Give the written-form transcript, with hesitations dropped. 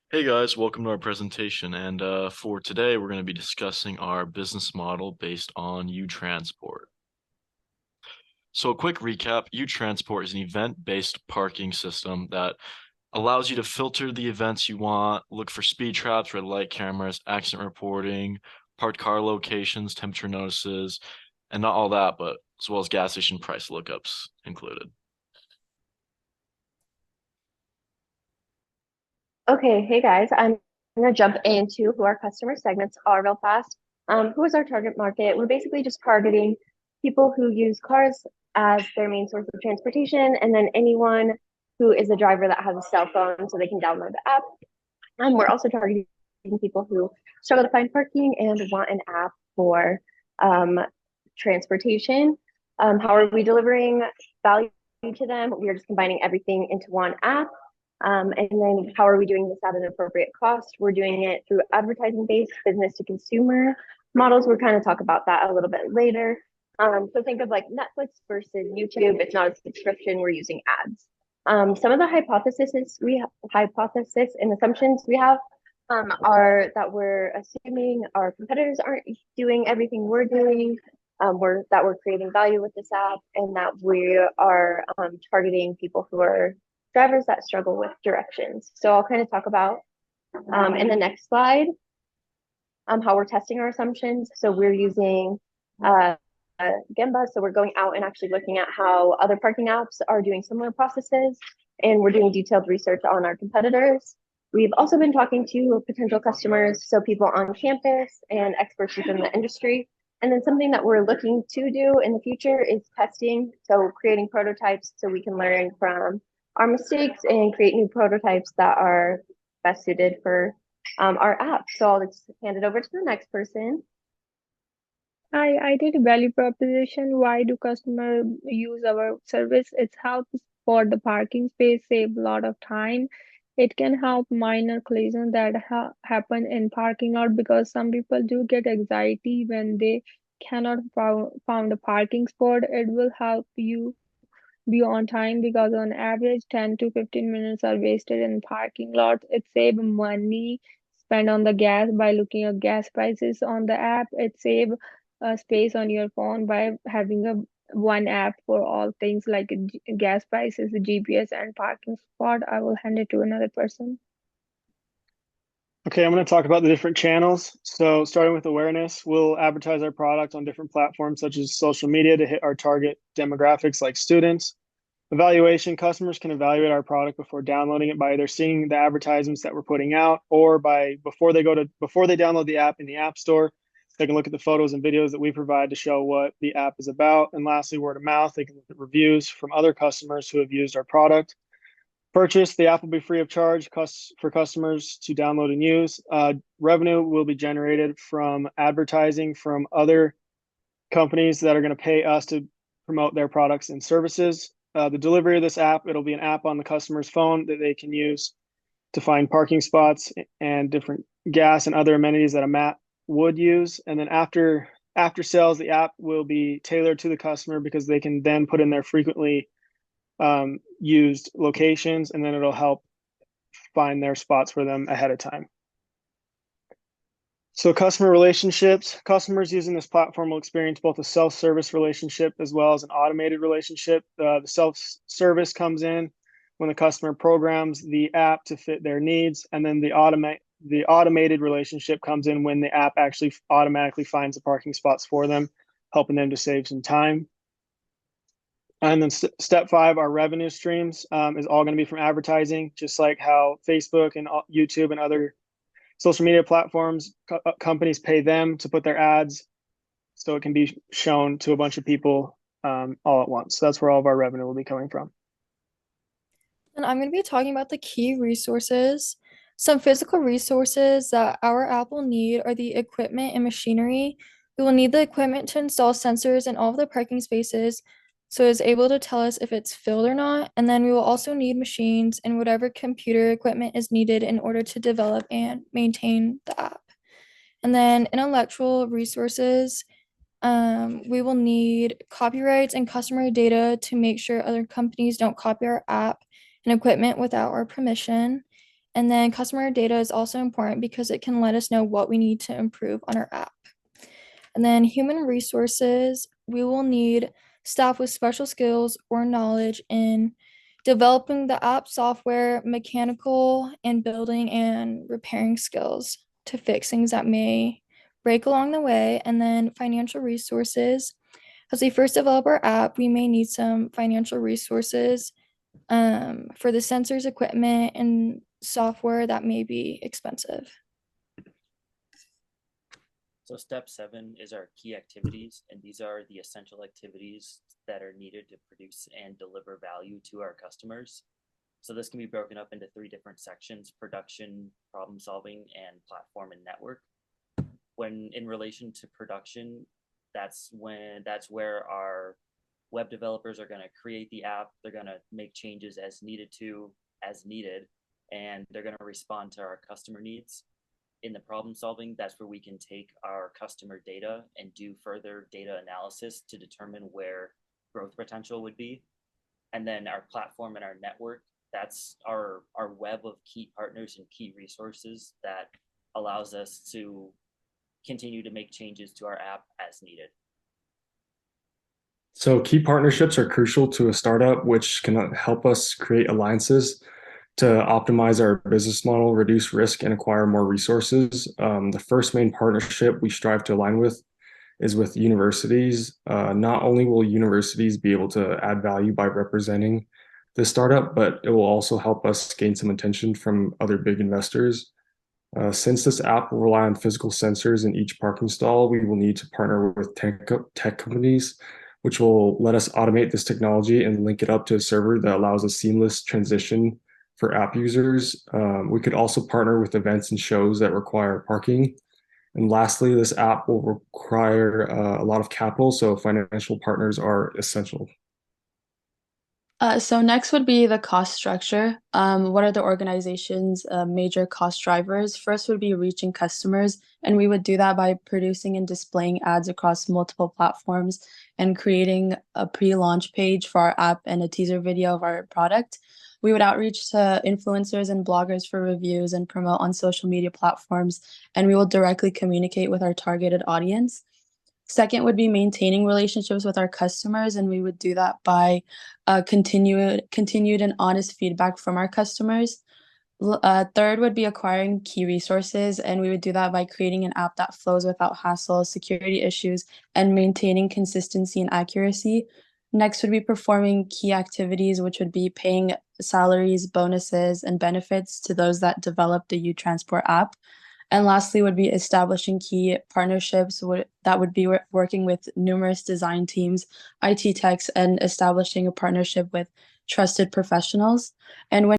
Hey guys, welcome to our presentation. And for today, we're going to be discussing our business model based on U-Transport. So a quick recap, U-Transport is an event-based parking system that allows you to filter the events you want, look for speed traps, red light cameras, accident reporting, parked car locations, temperature notices, and not all that, but as well as gas station price lookups included. Okay, hey guys, I'm gonna jump into who our customer segments are real fast. Who is our target market? We're basically just targeting people who use cars as their main source of transportation, and then anyone who is a driver that has a cell phone so they can download the app. We're also targeting people who struggle to find parking and want an app for um, transportation. How are we delivering value to them? We are just combining everything into one app. And then how are we doing this at an appropriate cost? We're doing it through advertising-based business to consumer models. We're kind of talk about that a little bit later. So think of like Netflix versus YouTube. It's not a subscription. We're using ads. Some of the hypothesis and assumptions we have are that we're assuming our competitors aren't doing everything we're doing. We're creating value with this app, and that we are targeting people who are drivers that struggle with directions. So I'll kind of talk about in the next slide how we're testing our assumptions. So we're using Gemba. So we're going out and actually looking at how other parking apps are doing similar processes, and we're doing detailed research on our competitors. We've also been talking to potential customers, so people on campus and experts within the industry. And then something that we're looking to do in the future is testing. So creating prototypes so we can learn from our mistakes and create new prototypes that are best suited for our app. So I'll just hand it over to the next person. I did a value proposition. Why do customers use our service? It's helps for the parking space, save a lot of time. It can help minor collisions that happen in parking lot because some people do get anxiety when they cannot found a parking spot. It will help you be on time because on average 10 to 15 minutes are wasted in parking lots. It save money spent on the gas by looking at gas prices on the app. It save space on your phone by having a one app for all things like gas prices, GPS, and parking spot. I will hand it to another person. Okay, I'm going to talk about the different channels. So, starting with awareness, we'll advertise our product on different platforms such as social media to hit our target demographics like students. Evaluation, customers can evaluate our product before downloading it by either seeing the advertisements that we're putting out or by before they download the app in the App Store, they can look at the photos and videos that we provide to show what the app is about. And lastly, word of mouth, they can look at reviews from other customers who have used our product. Purchase, the app will be free of charge for customers to download and use. Revenue will be generated from advertising from other companies that are going to pay us to promote their products and services. The delivery of this app, it'll be an app on the customer's phone that they can use to find parking spots and different gas and other amenities that a map would use. And then after sales, the app will be tailored to the customer because they can then put in their frequently used locations, and then it'll help find their spots for them ahead of time. So customer relationships, customers using this platform will experience both a self-service relationship as well as an automated relationship. The self-service comes in when the customer programs the app to fit their needs, and then the automated relationship comes in when the app actually automatically finds the parking spots for them, helping them to save some time. And then step 5, our revenue streams is all going to be from advertising, just like how Facebook and YouTube and other social media platforms, companies pay them to put their ads so it can be shown to a bunch of people all at once. So that's where all of our revenue will be coming from. And I'm going to be talking about the key resources. Some physical resources that our app will need are the equipment and machinery. We will need the equipment to install sensors in all of the parking spaces so it's able to tell us if it's filled or not. And then we will also need machines and whatever computer equipment is needed in order to develop and maintain the app. And then intellectual resources, we will need copyrights and customer data to make sure other companies don't copy our app and equipment without our permission. And then customer data is also important because it can let us know what we need to improve on our app. And then human resources, we will need staff with special skills or knowledge in developing the app software, mechanical and building and repairing skills to fix things that may break along the way. And then financial resources. As we first develop our app, we may need some financial resources for the sensors, equipment, and software that may be expensive. So step 7 is our key activities, and these are the essential activities that are needed to produce and deliver value to our customers. So this can be broken up into 3 different sections: production, problem solving, and platform and network. When in relation to production, that's where our web developers are going to create the app. They're going to make changes as needed, and they're going to respond to our customer needs. In the problem solving, that's where we can take our customer data and do further data analysis to determine where growth potential would be. And then our platform and our network, that's our web of key partners and key resources that allows us to continue to make changes to our app as needed. So key partnerships are crucial to a startup, which can help us create alliances to optimize our business model, reduce risk, and acquire more resources. The first main partnership we strive to align with is with universities. Not only will universities be able to add value by representing the startup, but it will also help us gain some attention from other big investors. Since this app will rely on physical sensors in each parking stall, we will need to partner with tech companies, which will let us automate this technology and link it up to a server that allows a seamless transition for app users. We could also partner with events and shows that require parking. And lastly, this app will require a lot of capital, so financial partners are essential. So next would be the cost structure. What are the organization's major cost drivers? First would be reaching customers, and we would do that by producing and displaying ads across multiple platforms and creating a pre-launch page for our app and a teaser video of our product. We would outreach to influencers and bloggers for reviews and promote on social media platforms, and we will directly communicate with our targeted audience. Second would be maintaining relationships with our customers, and we would do that by continued and honest feedback from our customers. Third would be acquiring key resources, and we would do that by creating an app that flows without hassle, security issues, and maintaining consistency and accuracy. Next would be performing key activities, which would be paying salaries, bonuses, and benefits to those that develop the uTransport app. And lastly would be establishing key partnerships that would be working with numerous design teams, IT techs, and establishing a partnership with trusted professionals. And when